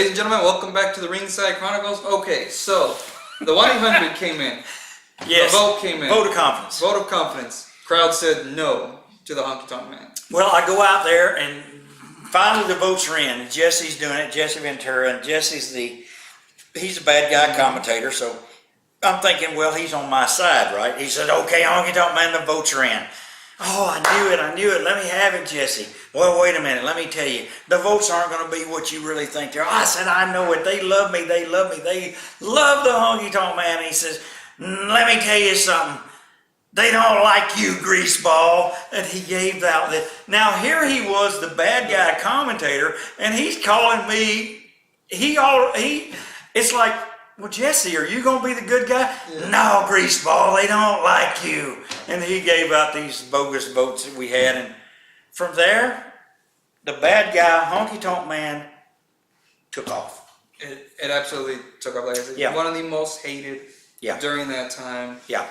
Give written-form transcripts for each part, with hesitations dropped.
Ladies and gentlemen, welcome back to the Ringside Chronicles. Okay, so the 1-800 came in. Yes. The vote came in. Vote of confidence. Vote of confidence. Crowd said no to the Honky Tonk Man. Well, I go out there and finally the votes are in. Jesse's doing it, Jesse Ventura, and Jesse's he's a bad guy commentator, so I'm thinking, well, he's on my side, right? He said, okay, Honky Tonk Man, the votes are in. Oh, I knew it. Let me have it, Jesse. Well, wait a minute. Let me tell you. The votes aren't going to be what you really think they are. I said, I know it. They love me. They love me. They love the Honky Tonk Man. And he says, let me tell you something. They don't like you, greaseball. And he gave out that. Now, here he was, the bad guy commentator, and he's calling me. It's like, well, Jesse, are you going to be the good guy? Yeah. No, greaseball, they don't like you. And he gave out these bogus votes that we had. And from there, the bad guy, Honky Tonk Man, took off. It absolutely took off. Like I said, yeah. One of the most hated during that time. Yeah.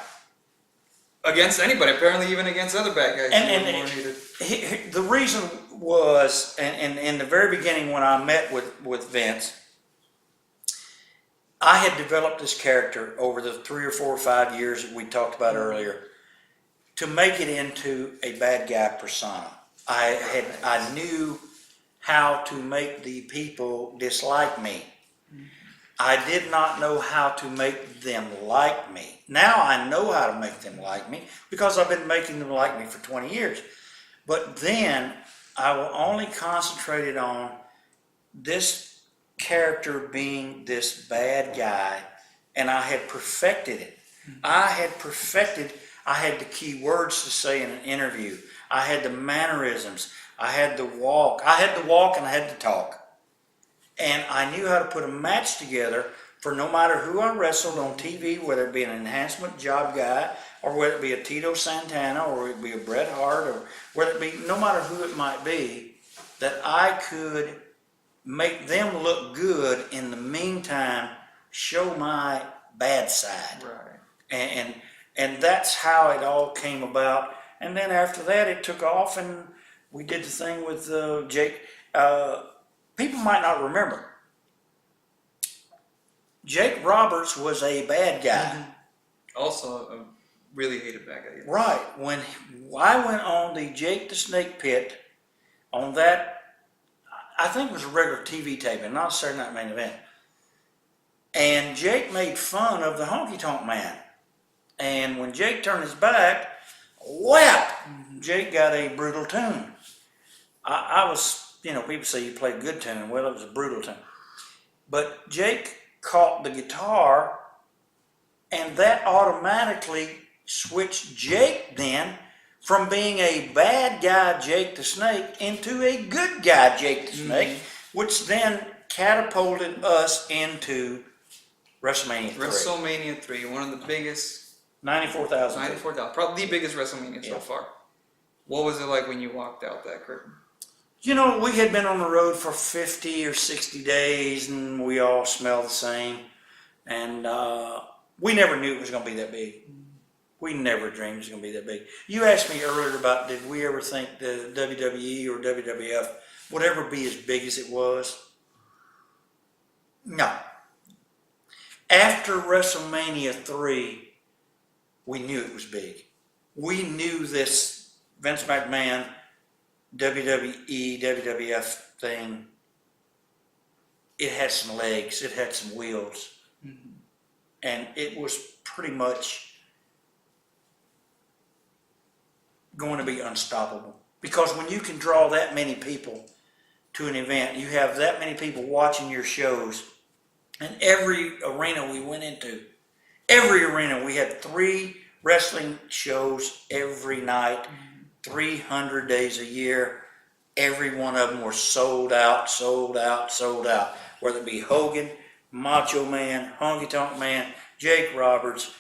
Against anybody, apparently even against other bad guys. And the reason was, and in the very beginning when I met with Vince, I had developed this character over the 3 or 4 or 5 years that we talked about earlier to make it into a bad guy persona. I knew how to make the people dislike me. I did not know how to make them like me. Now I know how to make them like me because I've been making them like me for 20 years. But then I only concentrated on this character being this bad guy, and I had perfected it. I had the key words to say in an interview. I had the mannerisms. I had the walk and I had the talk. And I knew how to put a match together for no matter who I wrestled on TV, whether it be an enhancement job guy, or whether it be a Tito Santana, or it be a Bret Hart, or whether it be, no matter who it might be, that I could make them look good, in the meantime show my bad side. Right. And that's how it all came about. And then after that it took off, and we did the thing with Jake. People might not remember, Jake Roberts was a bad guy. Mm-hmm. Also a really hated bad guy. Right. When I went on the Jake the Snake Pit, on that, I think it was a regular TV taping, not a Saturday Night Main Event. And Jake made fun of the Honky Tonk Man. And when Jake turned his back, whap! Jake got a brutal tune. I was, people say you played a good tune. Well, it was a brutal tune. But Jake caught the guitar, and that automatically switched Jake then from being a bad guy, Jake the Snake, into a good guy, Jake the Snake, which then catapulted us into WrestleMania 3. WrestleMania 3, one of the biggest. 94,000. 94,000. Probably the biggest WrestleMania so far. What was it like when you walked out that curtain? We had been on the road for 50 or 60 days, and we all smelled the same. And we never knew it was going to be that big. We never dreamed it was going to be that big. You asked me earlier about, did we ever think the WWE or WWF would ever be as big as it was? No. After WrestleMania 3, we knew it was big. We knew this Vince McMahon, WWE, WWF thing, it had some legs, it had some wheels. Mm-hmm. And it was pretty much going to be unstoppable. Because when you can draw that many people to an event, you have that many people watching your shows, and every arena we went into, we had 3 wrestling shows every night, 300 days a year. Every one of them were sold out. Whether it be Hogan, Macho Man, Honky Tonk Man, Jake Roberts,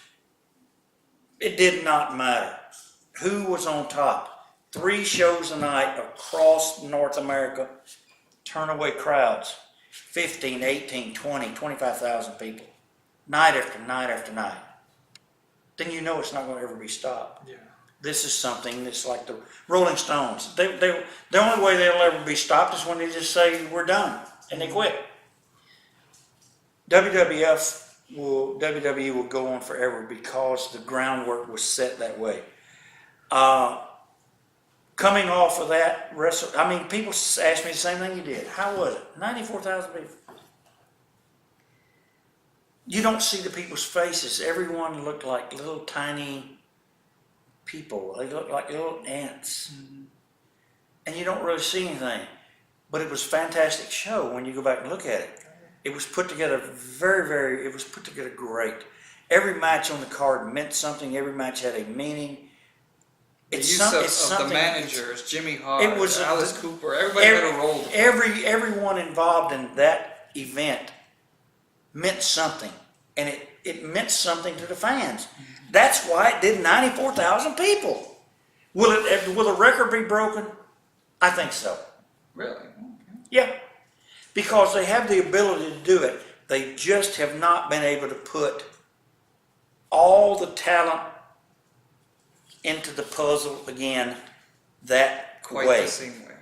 it did not matter who was on top. 3 shows a night across North America, turn away crowds, 15, 18, 20, 25,000 people, night after night after night. Then you know it's not going to ever be stopped. Yeah. This is something that's like the Rolling Stones. The only way they'll ever be stopped is when they just say, we're done, and they quit. WWE will go on forever because the groundwork was set that way. Coming off of that people ask me the same thing you did. How was it? 94,000 people. You don't see the people's faces. Everyone looked like little tiny people. They looked like little ants. Mm-hmm. And you don't really see anything. But it was a fantastic show when you go back and look at it. It was put together it was put together great. Every match on the card meant something. Every match had a meaning. The use of the managers, Jimmy Hart, Alice Cooper, everybody had a role. Everyone involved in that event meant something. And it meant something to the fans. Mm-hmm. That's why it did 94,000 people. Will the record be broken? I think so. Really? Okay. Yeah. Because they have the ability to do it. They just have not been able to put all the talent into the puzzle again that quite way. The same way.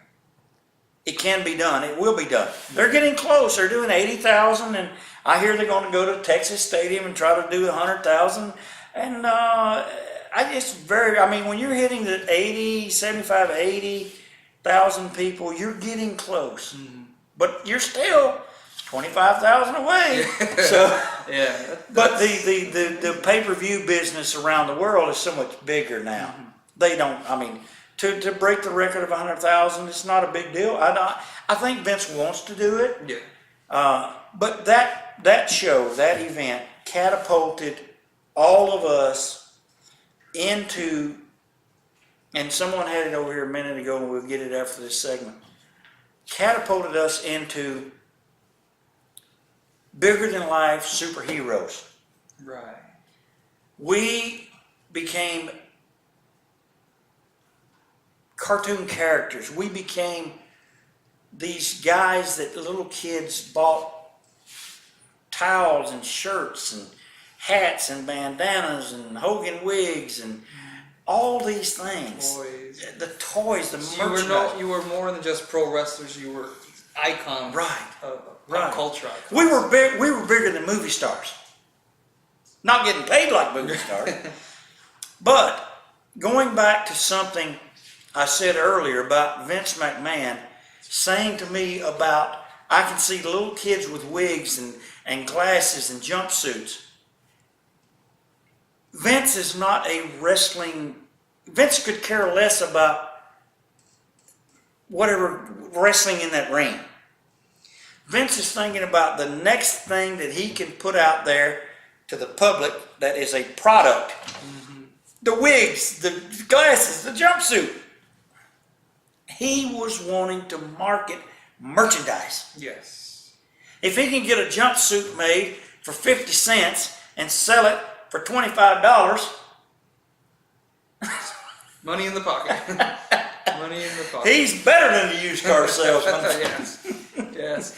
It can be done. It will be done. They're getting close. They're doing 80,000, and I hear they're going to go to Texas Stadium and try to do 100,000. And when you're hitting the 75, 80,000 people, you're getting close. Mm-hmm. But you're still 25,000 away. So, yeah. But the pay-per-view business around the world is so much bigger now. Mm-hmm. They don't. To break the record of 100,000, it's not a big deal. I think Vince wants to do it. Yeah. But that show, that event, catapulted all of us into. And someone had it over here a minute ago, and we'll get it after this segment. Catapulted us into bigger than life superheroes. Right. We became cartoon characters. We became these guys that little kids bought towels and shirts and hats and bandanas and Hogan wigs and all these things. Toys. The toys, the merchandise. You were more than just pro wrestlers. You were icons. Right. Pop culture icons. We were bigger than movie stars. Not getting paid like movie stars. But going back to something I said earlier about Vince McMahon saying to me about, I can see little kids with wigs and glasses and jumpsuits. Vince is not a Vince could care less about whatever wrestling in that ring. Vince is thinking about the next thing that he can put out there to the public that is a product. Mm-hmm. The wigs, the glasses, the jumpsuit. He was wanting to market merchandise. Yes. If he can get a jumpsuit made for 50 cents and sell it for $25, money in the pocket. Money in the pocket. He's better than the used car salesman. Yes.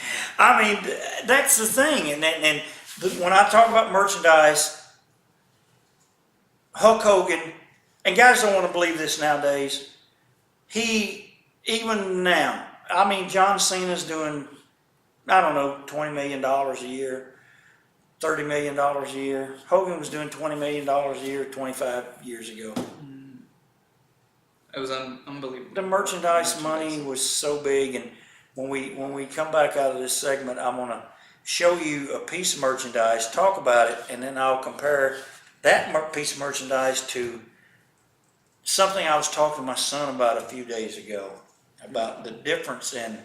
That's the thing. And when I talk about merchandise, Hulk Hogan, and guys don't want to believe this nowadays, even now, John Cena's doing, $20 million a year. $30 million a year. Hogan was doing $20 million a year 25 years ago. It was unbelievable. The merchandise money was so big, and when we come back out of this segment, I'm going to show you a piece of merchandise, talk about it, and then I'll compare that piece of merchandise to something I was talking to my son about a few days ago, about the difference in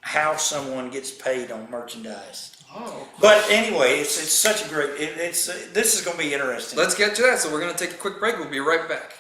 how someone gets paid on merchandise. Oh, cool. But anyway, it's such a great. This is going to be interesting. Let's get to that. So we're going to take a quick break. We'll be right back.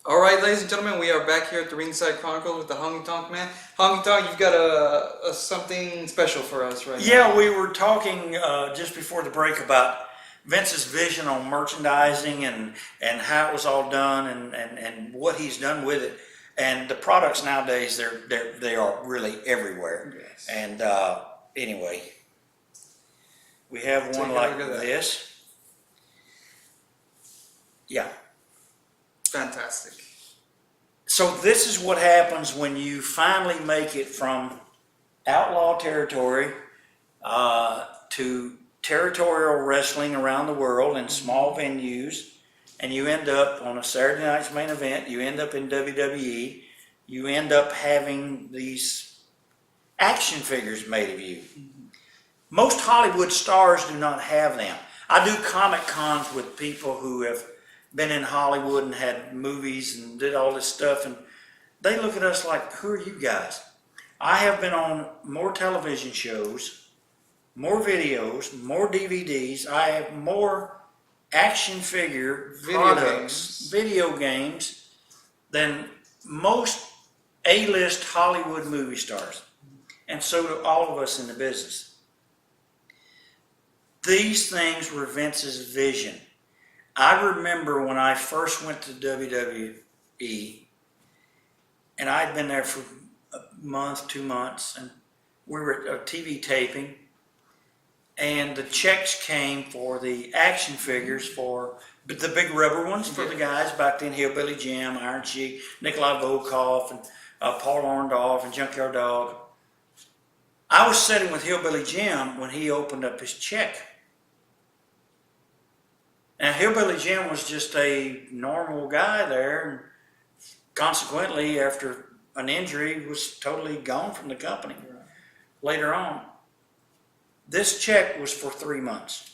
All right, ladies and gentlemen, we are back here at the Ringside Chronicles with the Honky Tonk Man. Honky Tonk, you've got a something special for us right now. Yeah, we were talking just before the break about Vince's vision on merchandising and how it was all done and what he's done with it. And the products nowadays, they are really everywhere. Yes. And anyway, we have one like this. Yeah. Fantastic. So this is what happens when you finally make it from outlaw territory to territorial wrestling around the world in small venues, and you end up on a Saturday night's main event, you end up in WWE, you end up having these action figures made of you. Most Hollywood stars do not have them. I do Comic Cons with people who have been in Hollywood and had movies and did all this stuff, and they look at us like, who are you guys? I have been on more television shows, more videos, more DVDs. I have more action figure products, video games than most A-list Hollywood movie stars. And so do all of us in the business. These things were Vince's vision. I remember when I first went to WWE, and I'd been there for a month, 2 months, and we were at a TV taping, and the checks came for the action figures, for the big rubber ones for the guys back then, Hillbilly Jim, Iron Sheik, Nikolai Volkov, and Paul Orndorff, and Junkyard Dog. I was sitting with Hillbilly Jim when he opened up his check. Now, Hillbilly Jim was just a normal guy there, and consequently, after an injury, was totally gone from the company later on. This check was for 3 months.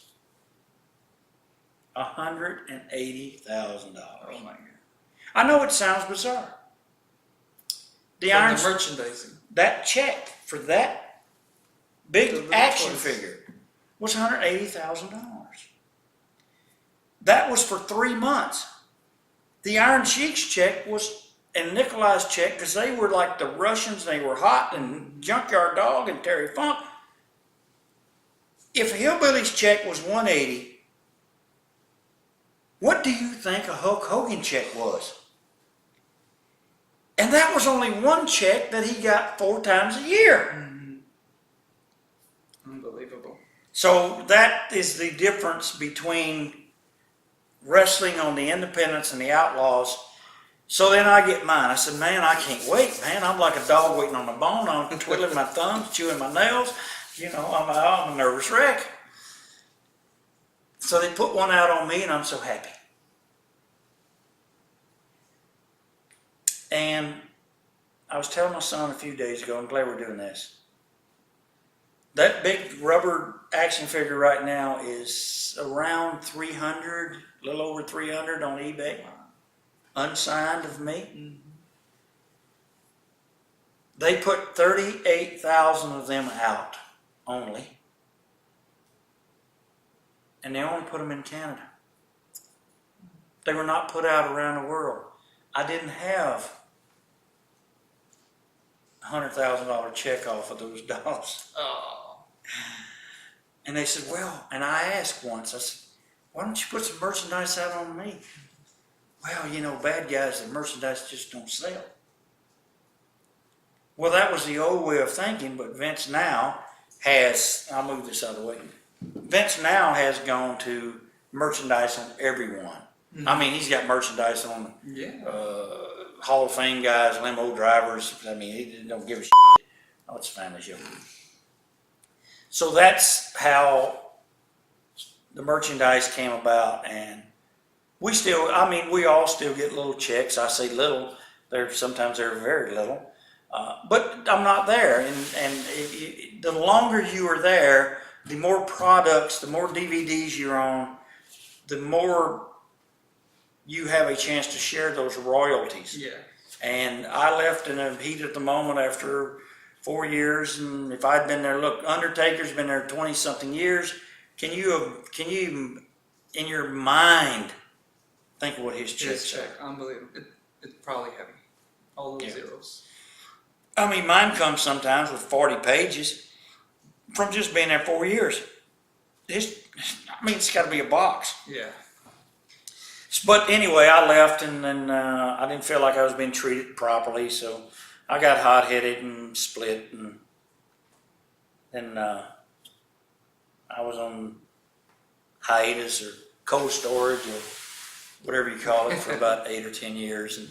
$180,000. Oh my God. I know it sounds bizarre. The merchandising. That check for that big action figure was $180,000. That was for 3 months. The Iron Sheik's check was, and Nikolai's check, because they were like the Russians, they were hot, and Junkyard Dog and Terry Funk. If Hillbilly's check was $180,000, what do you think a Hulk Hogan check was? And that was only one check that he got 4 times a year. Unbelievable. So that is the difference between wrestling on the independents and the outlaws. So then I get mine. I said, man, I can't wait, man. I'm like a dog waiting on a bone. I'm twiddling my thumbs, chewing my nails. You know, I'm a nervous wreck. So they put one out on me, and I'm so happy. And I was telling my son a few days ago, I'm glad we're doing this. That big rubber action figure right now is around 300, a little over 300 on eBay. Unsigned of me. They put 38,000 of them out only. And they only put them in Canada. They were not put out around the world. I didn't have a $100,000 check off of those dolls. Oh. And they said, well, and I asked once, I said, why don't you put some merchandise out on me? Well, you know, bad guys, the merchandise just don't sell. Well, that was the old way of thinking, but Vince now has, I'll move this out of the way. Vince now has gone to merchandise on everyone. I mean, he's got merchandise on Hall of Fame guys, limo drivers. I mean, he don't give a shit. Oh, it's a family show. So that's how the merchandise came about, and we all still get little checks. I say little. Sometimes they're very little. But I'm not there, and the longer you are there, the more products, the more DVDs you're on, the more you have a chance to share those royalties. Yeah. And I left in the heat of the moment after 4 years, and if I'd been there, look, Undertaker's been there 20-something years. Can you even, in your mind, think of what his checks are? Unbelievable. probably heavy. All those Yeah. zeros. I mean, mine comes sometimes with 40 pages from just being there 4 years. It's got to be a box. Yeah. But anyway, I left, and then I didn't feel like I was being treated properly, so I got hot-headed and split, and then I was on hiatus or cold storage or whatever you call it for about 8 or 10 years, and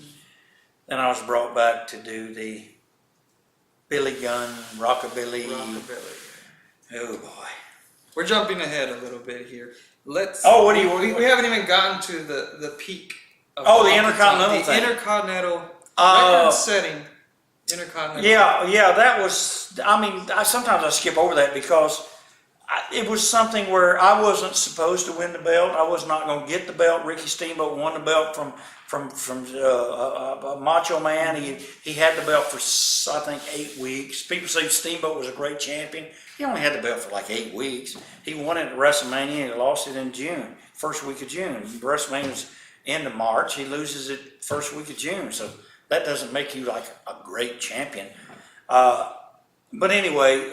then I was brought back to do the Billy Gunn, Rockabilly. Oh boy. We're jumping ahead a little bit here. Let's. Oh, we haven't even gotten to the peak. Of the Intercontinental the thing. Intercontinental record-setting Intercontinental. Yeah, that was. I mean, sometimes I skip over that because it was something where I wasn't supposed to win the belt. I was not going to get the belt. Ricky Steamboat won the belt from Macho Man. He had the belt for I think 8 weeks. People say Steamboat was a great champion. He only had the belt for like 8 weeks. He won it at WrestleMania and he lost it in June, first week of June. WrestleMania's end of March. He loses it first week of June. So that doesn't make you like a great champion. But anyway,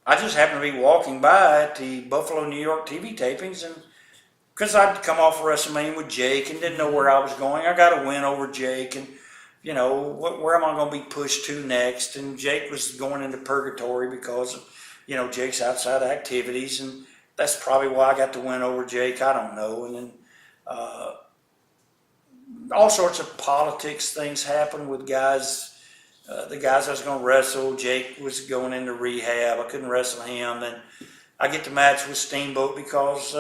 I just happened to be walking by at the Buffalo, New York TV tapings, and because I'd come off of WrestleMania with Jake and didn't know where I was going, I got a win over Jake, and you know, where am I going to be pushed to next? And Jake was going into purgatory because of, you know, Jake's outside activities, and that's probably why I got the win over Jake. I don't know. And then all sorts of politics things happened with guys. The guys I was going to wrestle, Jake was going into rehab. I couldn't wrestle him. Then I get the match with Steamboat because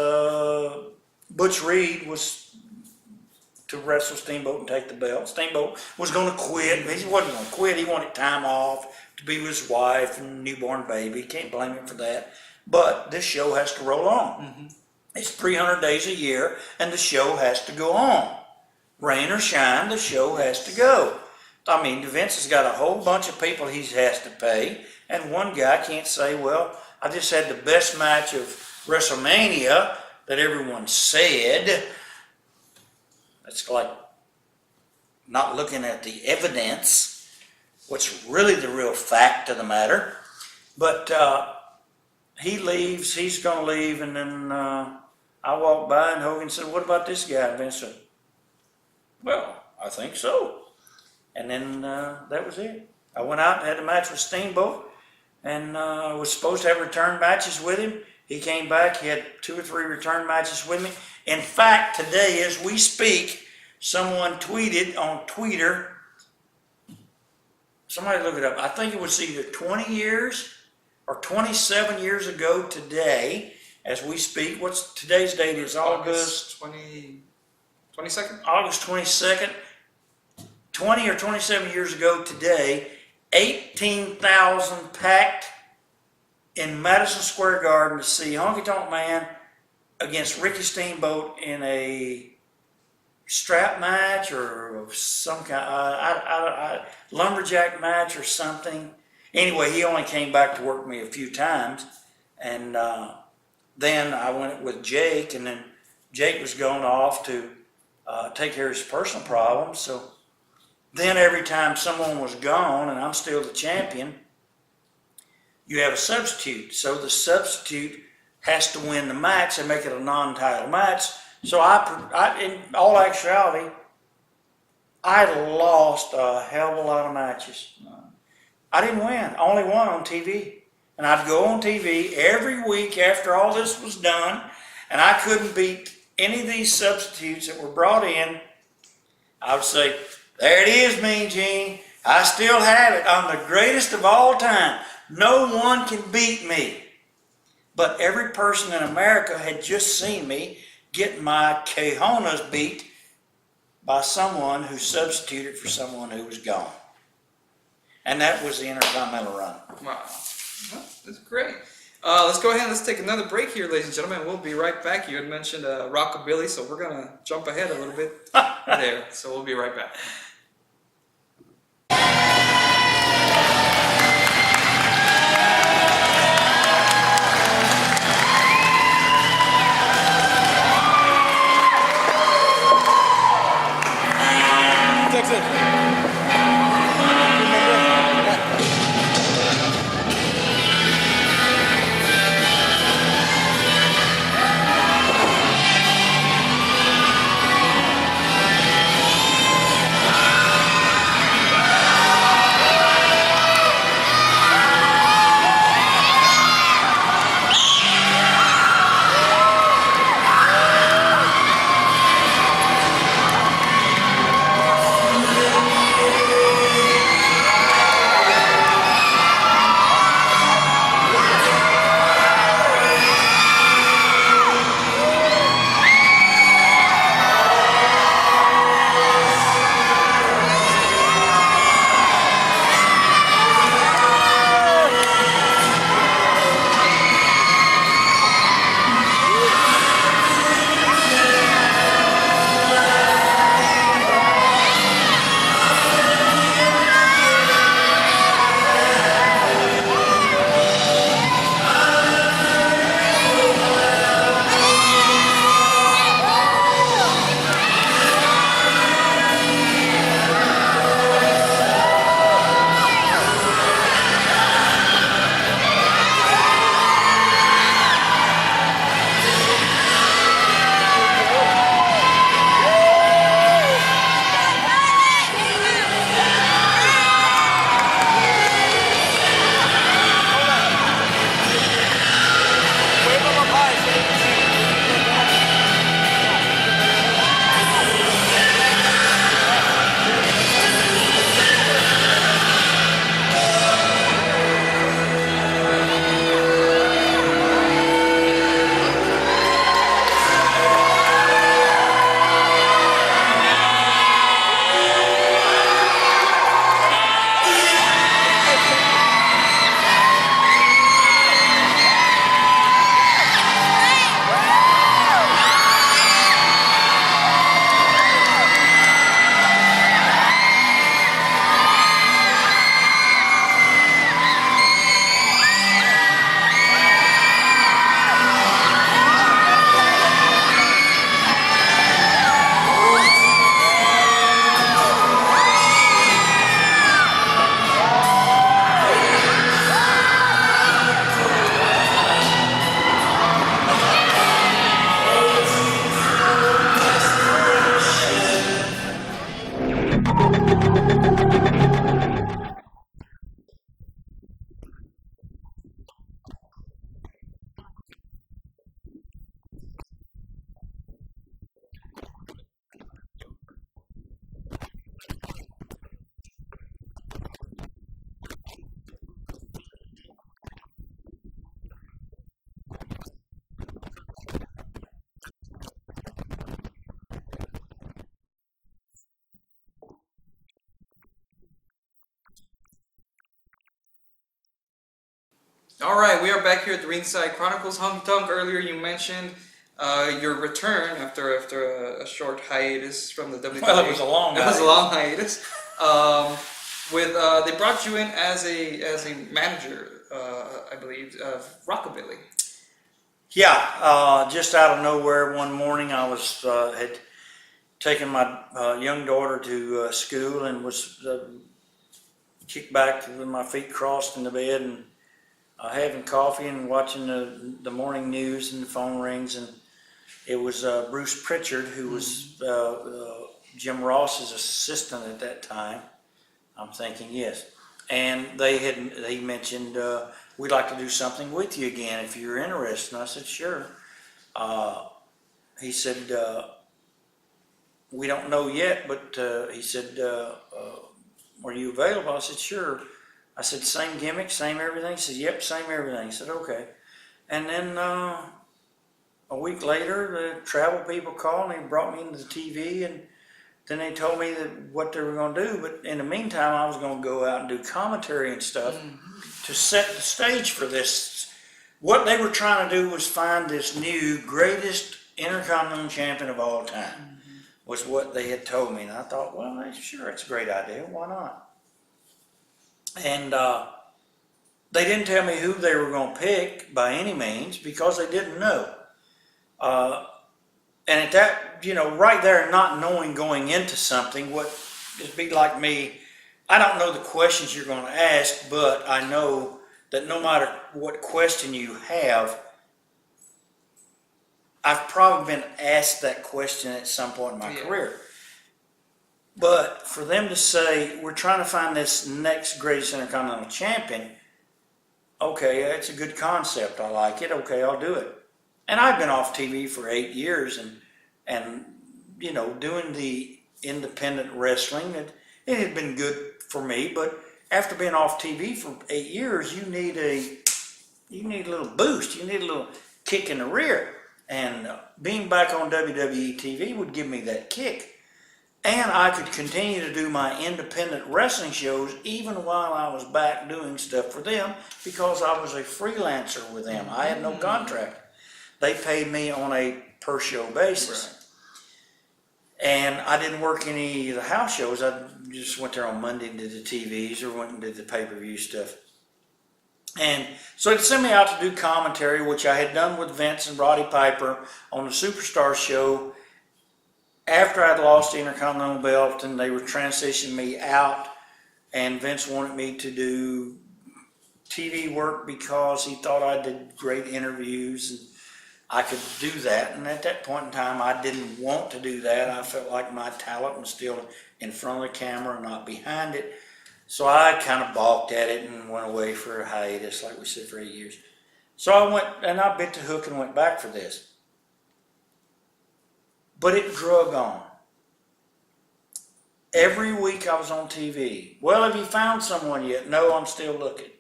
Butch Reed was to wrestle Steamboat and take the belt. Steamboat was going to quit. He wasn't going to quit. He wanted time off to be with his wife and newborn baby. Can't blame him for that. But this show has to roll on. Mm-hmm. It's 300 days a year, and the show has to go on. Rain or shine, the show has to go. I mean, Vince has got a whole bunch of people he has to pay, and one guy can't say, well, I just had the best match of WrestleMania that everyone said. It's like not looking at the evidence, what's really the real fact of the matter. But he leaves, he's going to leave, and then I walked by and Hogan said, what about this guy? And Vince said, well, I think so. And then that was it. I went out and had a match with Steamboat, and was supposed to have return matches with him. He came back, he had 2 or 3 return matches with me. In fact, today as we speak, someone tweeted on Twitter, somebody look it up, I think it was either 20 years or 27 years ago today, as we speak. What's today's date? Is August 22nd? August 22nd. 20 or 27 years ago today, 18,000 packed in Madison Square Garden to see Honky Tonk Man against Ricky Steamboat in a strap match or some kind lumberjack match or something. Anyway, he only came back to work me a few times, and then I went with Jake, and then Jake was going off to take care of his personal problems. So then every time someone was gone and I'm still the champion, you have a substitute. So the substitute has to win the match and make it a non-title match. So I in all actuality, I lost a hell of a lot of matches. I didn't win. I only won on TV. And I'd go on TV every week after all this was done, and I couldn't beat any of these substitutes that were brought in. I would say, there it is, Mean Gene. I still have it. I'm the greatest of all time. No one can beat me. But every person in America had just seen me get my cojones beat by someone who substituted for someone who was gone. And that was the Intercontinental run. Wow. Well, that's great. Let's go ahead and let's take another break here, ladies and gentlemen. We'll be right back. You had mentioned Rockabilly, so we're going to jump ahead a little bit there. So we'll be right back. All right, we are back here at the Ringside Chronicles. Honky Tonk, earlier you mentioned your return after a short hiatus from the WWE. Well, it was a long hiatus. It was a long hiatus. They brought you in as a manager, I believe, of Rockabilly. Yeah, just out of nowhere one morning I was had taken my young daughter to school and was kicked back with my feet crossed in the bed and having coffee and watching the morning news, and the phone rings, and it was Bruce Pritchard, who was Jim Ross's assistant at that time. I'm thinking, yes. And he mentioned, we'd like to do something with you again if you're interested. And I said, sure. He said, we don't know yet, but he said, are you available? I said, sure. I said, same gimmick, same everything? He said, yep, same everything. He said, okay. And then a week later, the travel people called and they brought me into the TV, and then they told me what they were going to do. But in the meantime, I was going to go out and do commentary and stuff to set the stage for this. What they were trying to do was find this new greatest intercontinental champion of all time, was what they had told me. And I thought, well, sure, it's a great idea. Why not? And they didn't tell me who they were going to pick by any means, because they didn't know. And at that, right there, not knowing going into something what just be like me. I don't know the questions you're going to ask, but I know that no matter what question you have, I've probably been asked that question at some point in my career. But for them to say, we're trying to find this next greatest Intercontinental Champion, okay, that's a good concept. I like it. Okay, I'll do it. And I've been off TV for 8 years and you know, doing the independent wrestling, it had been good for me, but after being off TV for 8 years, you need a little boost. You need a little kick in the rear. And being back on WWE TV would give me that kick. And I could continue to do my independent wrestling shows even while I was back doing stuff for them because I was a freelancer with them. I had no contract. They paid me on a per show basis. Right. And I didn't work any of the house shows. I just went there on Monday and did the TVs or went and did the pay-per-view stuff. And so they sent me out to do commentary, which I had done with Vince and Roddy Piper on the Superstar show. After I'd lost the Intercontinental belt and they were transitioning me out, and Vince wanted me to do TV work because he thought I did great interviews and I could do that. And at that point in time, I didn't want to do that. I felt like my talent was still in front of the camera, not behind it. So I kind of balked at it and went away for a hiatus, like we said, for 8 years. So I went and I bit the hook and went back for this. But it drug on. Every week I was on TV. Well, have you found someone yet? No, I'm still looking.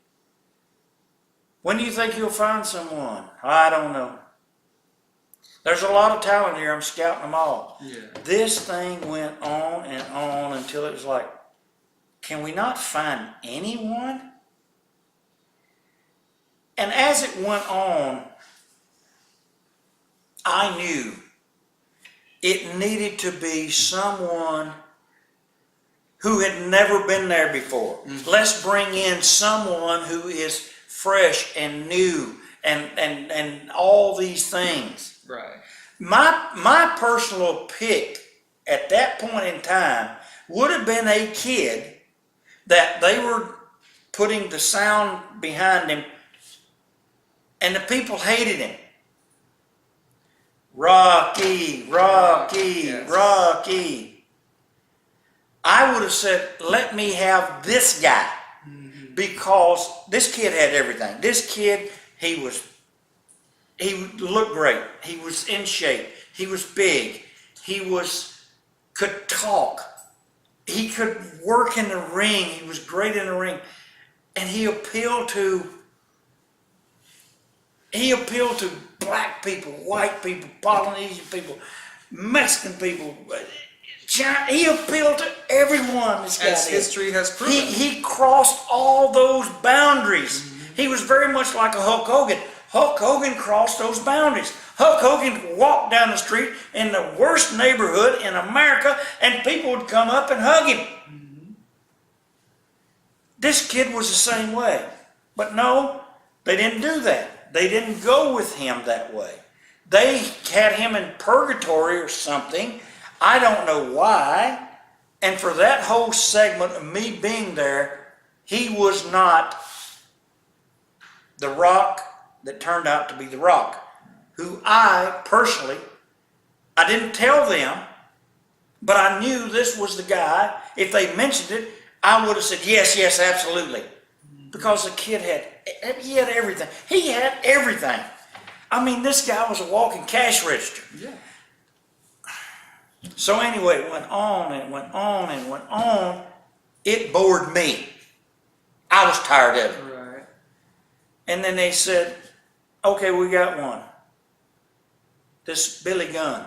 When do you think you'll find someone? I don't know. There's a lot of talent here. I'm scouting them all. Yeah. This thing went on until it was like, can we not find anyone? And as it went on, I knew it needed to be someone who had never been there before. Mm-hmm. Let's bring in someone who is fresh and new and all these things. Right. My personal pick at that point in time would have been a kid that they were putting the sound behind him and the people hated him. Rocky, Rocky, yes. Rocky. I would have said, let me have this guy. Mm-hmm. Because this kid had everything. This kid, he looked great. He was in shape. He was big. He could talk. He could work in the ring. He was great in the ring. And he appealed to black people, white people, Polynesian people, Mexican people. He appealed to everyone. This guy As history has proven. He crossed all those boundaries. Mm-hmm. He was very much like a Hulk Hogan. Hulk Hogan crossed those boundaries. Hulk Hogan walked down the street in the worst neighborhood in America and people would come up and hug him. Mm-hmm. This kid was the same way. But no, they didn't do that. They didn't go with him that way. They had him in purgatory or something. I don't know why. And for that whole segment of me being there, he was not the Rock that turned out to be the Rock, who I personally, I didn't tell them, but I knew this was the guy. If they mentioned it, I would have said, yes, yes, absolutely. Because the kid had everything. He had everything. I mean, this guy was a walking cash register. Yeah. So anyway, it went on and went on and went on. It bored me. I was tired of it. Right. And then they said, okay, we got one. This Billy Gunn.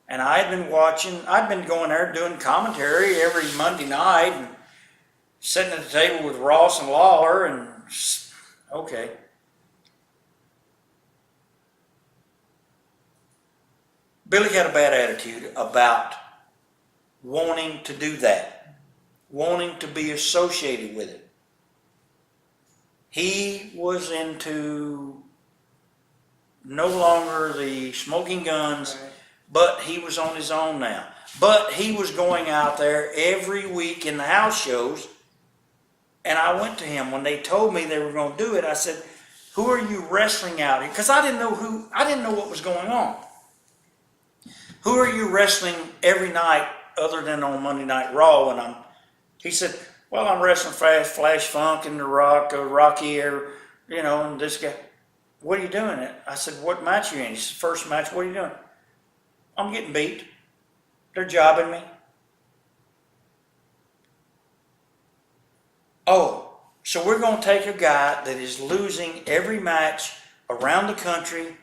And I'd been going there doing commentary every Monday night and sitting at the table with Ross and Lawler and, okay. Billy had a bad attitude about wanting to do that, wanting to be associated with it. He was into no longer the smoking guns, right. But he was on his own now. but he was going out there every week in the house shows. And I went to him when they told me they were going to do it. I said, "Who are you wrestling out here?" Because I didn't know what was going on. "Who are you wrestling every night other than on Monday Night Raw?" And he said, "Well, I'm wrestling Flash Funk and The Rock, Rocky, or, and this guy." "What are you doing?" I said, "What match are you in?" He said, "First match." "What are you doing?" "I'm getting beat. They're jobbing me." "Oh, so we're going to take a guy that is losing every match around the country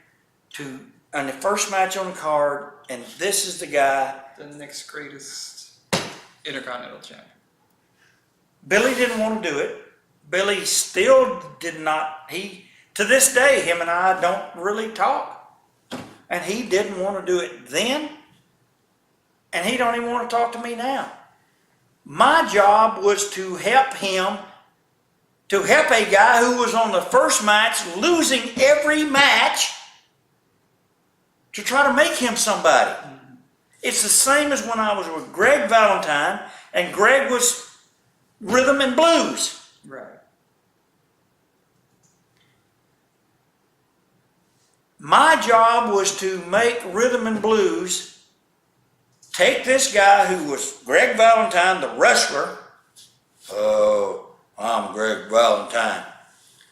on the first match on the card, and this is the guy." The next greatest intercontinental champion. Billy didn't want to do it. Billy still did not. To this day, him and I don't really talk. And he didn't want to do it then, and he don't even want to talk to me now. My job was to help him, to help a guy who was on the first match, losing every match, to try to make him somebody. It's the same as when I was with Greg Valentine, and Greg was rhythm and blues. Right. My job was to make rhythm and blues, take this guy who was Greg Valentine, the wrestler. "Oh, I'm Greg Valentine."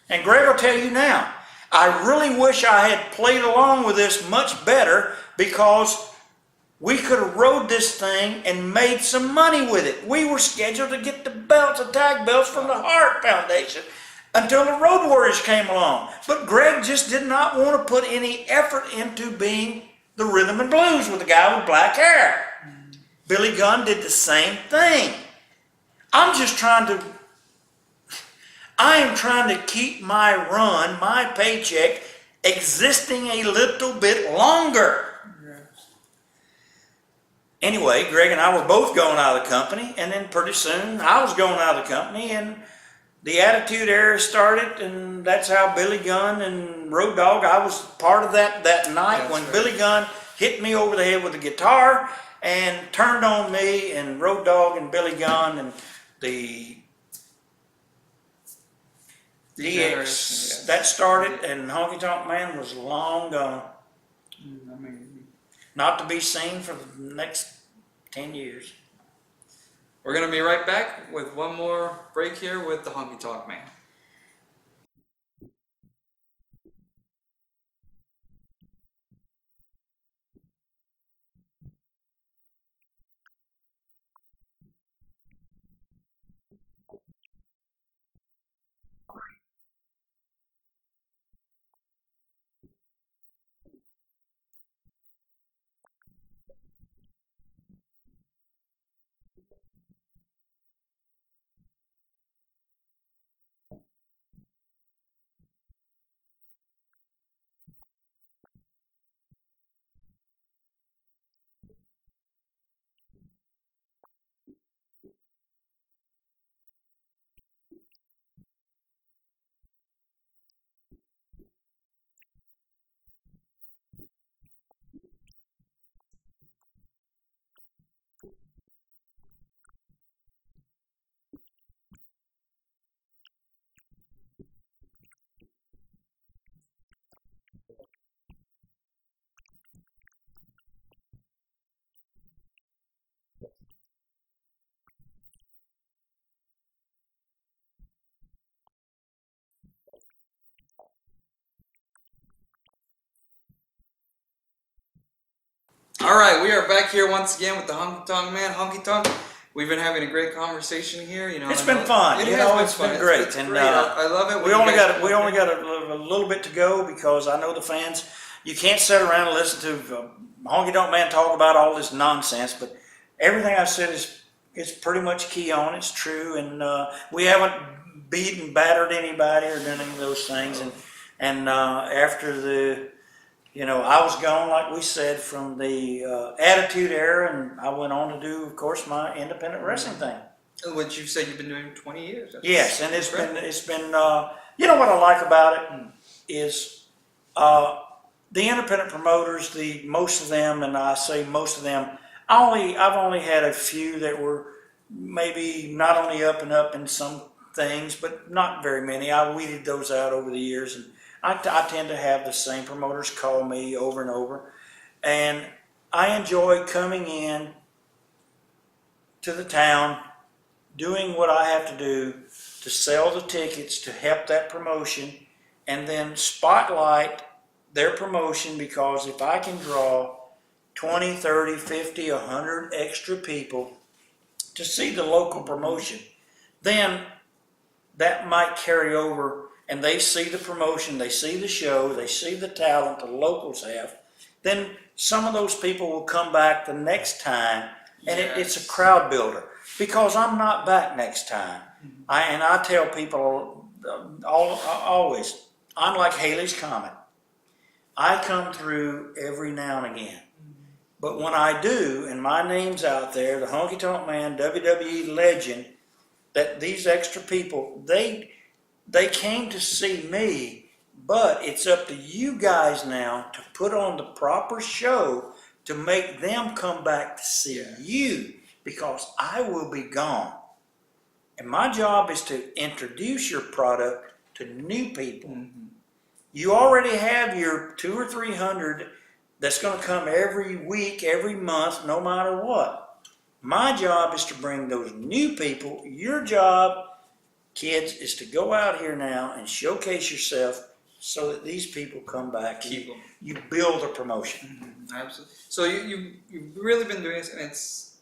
And Greg will tell you now, I really wish I had played along with this much better, because we could have rode this thing and made some money with it. We were scheduled to get the belts, the tag belts, from the Hart Foundation until the Road Warriors came along. But Greg just did not want to put any effort into being the rhythm and blues with the guy with black hair. Billy Gunn did the same thing. I am trying to keep my run, my paycheck, existing a little bit longer. Anyway, Greg and I were both going out of the company, and then pretty soon I was going out of the company, and the Attitude Era started, and that's how Billy Gunn and Road Dogg, I was part of that night. That's when right. Billy Gunn hit me over the head with a guitar and turned on me, and Road Dogg and Billy Gunn and the DX, yes. That started, and Honky Tonk Man was long gone. Not to be seen for the next 10 years. We're going to be right back with one more break here with the Honky Tonk Man. All right, we are back here once again with the Honky Tonk Man. Honky Tonk, we've been having a great conversation here. It's been fun. It's been great. It's great. I love it. We only got a little bit to go, because I know the fans. You can't sit around and listen to Honky Tonk Man talk about all this nonsense. But everything I said is pretty much key on. It's true, and we haven't beat and battered anybody or done any of those things. And after the I was gone, like we said, from the Attitude Era, and I went on to do, of course, my independent wrestling thing. Which you said you've been doing 20 years. Yes, and it's been what I like about it is the independent promoters, most of them, and I say most of them, I've only had a few that were maybe not only up and up in some things, but not very many. I weeded those out over the years, and I tend to have the same promoters call me over and over, and I enjoy coming in to the town, doing what I have to do to sell the tickets to help that promotion, and then spotlight their promotion, because if I can draw 20, 30, 50, 100 extra people to see the local promotion, then that might carry over, and they see the promotion, they see the show, they see the talent the locals have, then some of those people will come back the next time, and it's a crowd builder, because I'm not back next time. I tell people always, I'm like Haley's Comet. I come through every now and again. But when I do, and my name's out there, the Honky Tonk Man, WWE legend, that these extra people, they came to see me, but it's up to you guys now to put on the proper show to make them come back to see you, because I will be gone. And my job is to introduce your product to new people. You already have your 200 or 300 that's going to come every week, every month, no matter what. My job is to bring those new people. Your job, kids, is to go out here now and showcase yourself so that these people come back. Keep them. You build a promotion. Absolutely. So you've really been doing this, and it's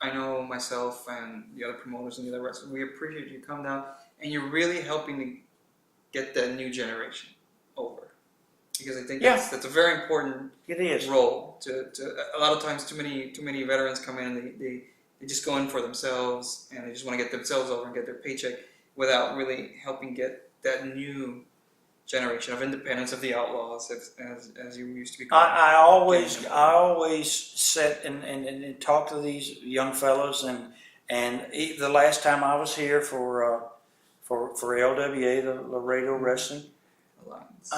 I know myself and the other promoters and the other wrestlers, we appreciate you come down, and you're really helping to get that new generation over. Because I think that's a very important role. To a lot of times, too many veterans come in and they just go in for themselves, and they just want to get themselves over and get their paycheck without really helping get that new generation of independence, of the outlaws, as you used to be called. I always sit and talk to these young fellows, and the last time I was here for LWA, the Laredo Wrestling Alliance.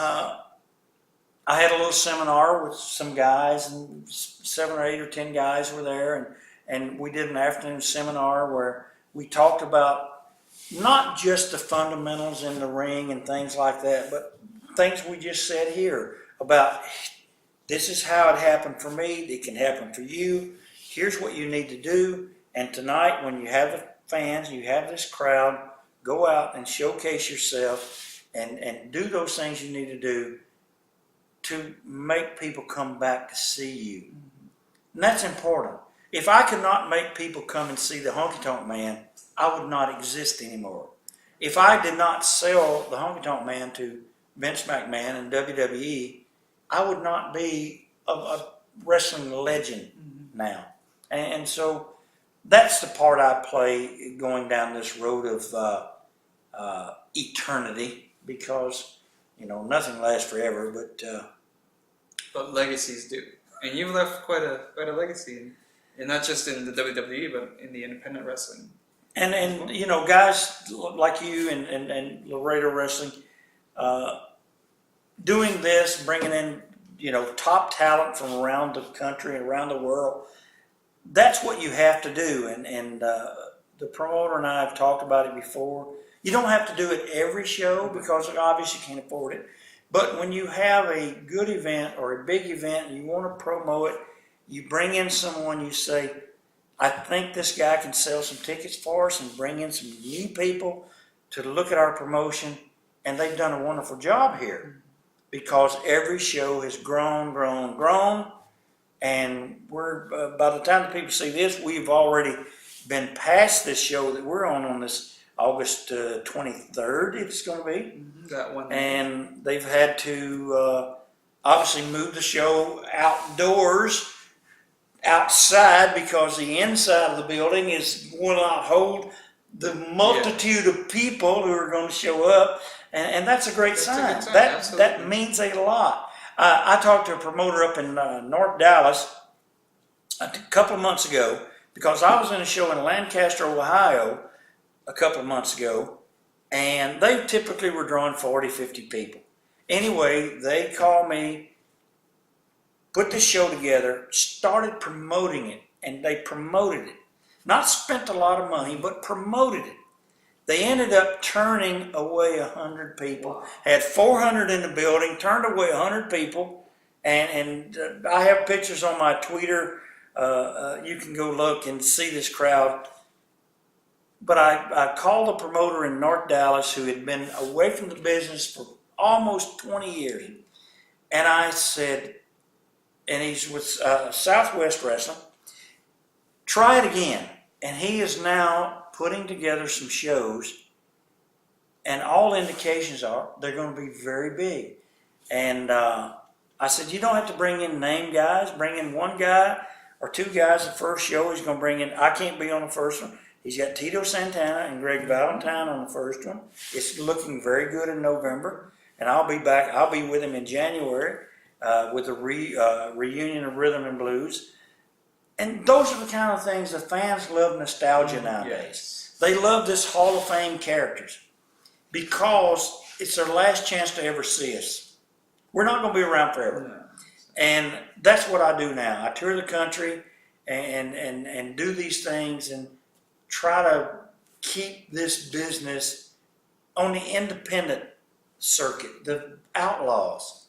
I had a little seminar with some guys, and 7 or 8 or 10 guys were there, and we did an afternoon seminar where we talked about not just the fundamentals in the ring and things like that, but things we just said here about, this is how it happened for me, it can happen for you, here's what you need to do, and tonight when you have the fans, you have this crowd, go out and showcase yourself and do those things you need to do to make people come back to see you. And that's important. If I could not make people come and see the Honky Tonk Man, I would not exist anymore. If I did not sell the Honky Tonk Man to Vince McMahon and WWE, I would not be a wrestling legend now. And so that's the part I play going down this road of eternity, because nothing lasts forever, but legacies do, and you've left quite a legacy, and not just in the WWE, but in the independent wrestling. And guys like you and Laredo Wrestling, doing this, bringing in top talent from around the country and around the world. That's what you have to do, and the promoter and I have talked about it before. You don't have to do it every show, because obviously you can't afford it. But when you have a good event or a big event and you want to promo it, you bring in someone, you say, I think this guy can sell some tickets for us, and bring in some new people to look at our promotion. And they've done a wonderful job here, because every show has grown. And we're by the time the people see this, we've already been past this show that we're on this August 23rd, it's going to be. That one. And they've had to obviously move the show outdoors, outside, because the inside of the building will not hold the multitude of people who are going to show up. And that's a great sign. That means a lot. I talked to a promoter up in North Dallas a couple of months ago, because I was in a show in Lancaster, Ohio, a couple of months ago, and they typically were drawing 40, 50 people. Anyway, they called me, put the show together, started promoting it and they promoted it. Not spent a lot of money, but promoted it. They ended up turning away 100 people. Had 400 in the building, turned away 100 people. And I have pictures on my Twitter. You can go look and see this crowd. But I called a promoter in North Dallas who had been away from the business for almost 20 years. And I said, and he's with Southwest Wrestling, try it again. And he is now putting together some shows, and all indications are they're going to be very big. And I said, you don't have to bring in name guys. Bring in one guy or two guys the first show. He's going to bring in, I can't be on the first one. He's got Tito Santana and Greg Valentine on the first one. It's looking very good in November. And I'll be back. I'll be with him in January with a reunion of Rhythm and Blues. And those are the kind of things the fans love nostalgia nowadays. Yes. They love this Hall of Fame characters because it's their last chance to ever see us. We're not going to be around forever. No. And that's what I do now. I tour the country and do these things and try to keep this business on the independent circuit, the outlaws.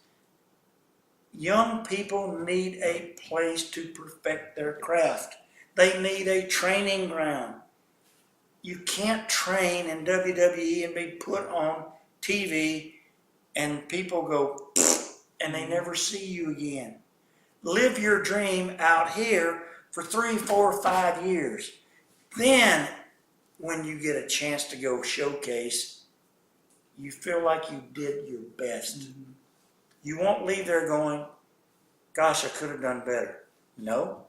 Young people need a place to perfect their craft. They need a training ground. You can't train in WWE and be put on TV and people go and they never see you again. Live your dream out here for 3, 4, 5 years. Then when you get a chance to go showcase, you feel like you did your best. Mm-hmm. You won't leave there going, gosh, I could have done better. No.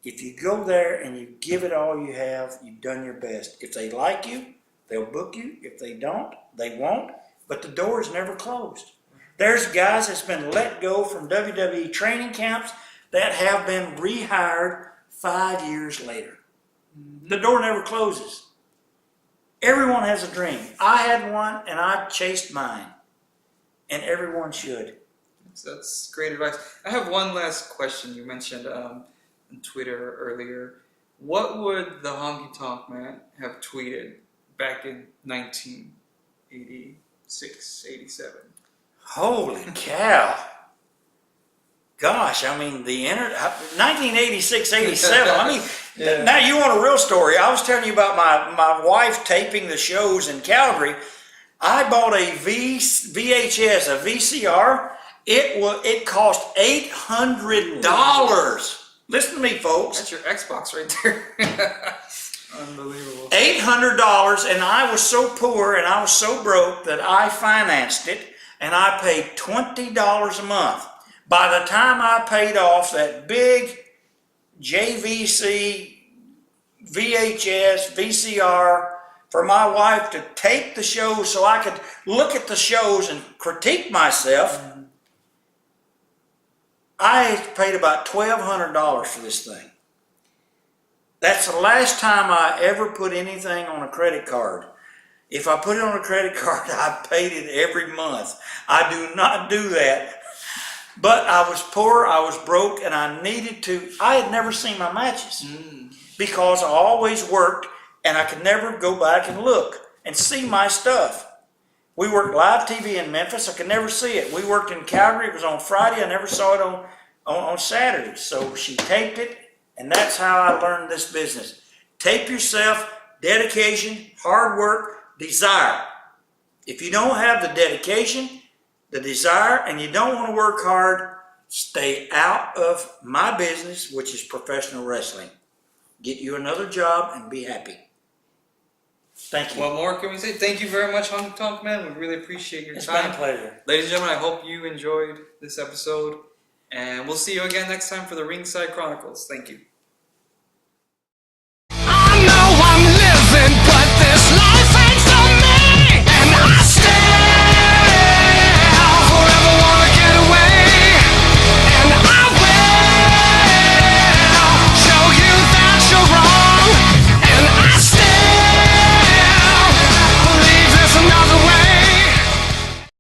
If you go there and you give it all you have, you've done your best. If they like you, they'll book you. If they don't, they won't. But the door is never closed. There's guys that's been let go from WWE training camps that have been rehired 5 years later. The door never closes. Everyone has a dream. I had one and I chased mine. And everyone should. That's great advice. I have one last question. You mentioned on Twitter earlier. What would the Honky Tonk Man have tweeted back in 1986, 87? Holy cow. Gosh, I mean, 1986, 87. I mean, yeah. Now you want a real story. I was telling you about my wife taping the shows in Calgary. I bought a VHS, a VCR. It cost $800. Listen to me, folks. That's your Xbox right there. Unbelievable. $800, and I was so poor and I was so broke that I financed it, and I paid $20 a month. By the time I paid off that big JVC, VHS, VCR, for my wife to tape the shows so I could look at the shows and critique myself, I paid about $1,200 for this thing. That's the last time I ever put anything on a credit card. If I put it on a credit card, I paid it every month. I do not do that. But I was poor, I was broke, and I needed to. I had never seen my matches because I always worked, and I could never go back and look and see my stuff. We worked live TV in Memphis. I could never see it. We worked in Calgary. It was on Friday. I never saw it on Saturday. So she taped it, and that's how I learned this business. Tape yourself, dedication, hard work, desire. If you don't have the dedication, the desire, and you don't want to work hard, stay out of my business, which is professional wrestling. Get you another job and be happy. Thank you. What more can we say? Thank you very much, Honky Tonk Man. We really appreciate your time. It's been a pleasure. Ladies and gentlemen, I hope you enjoyed this episode. And we'll see you again next time for the Ringside Chronicles. Thank you.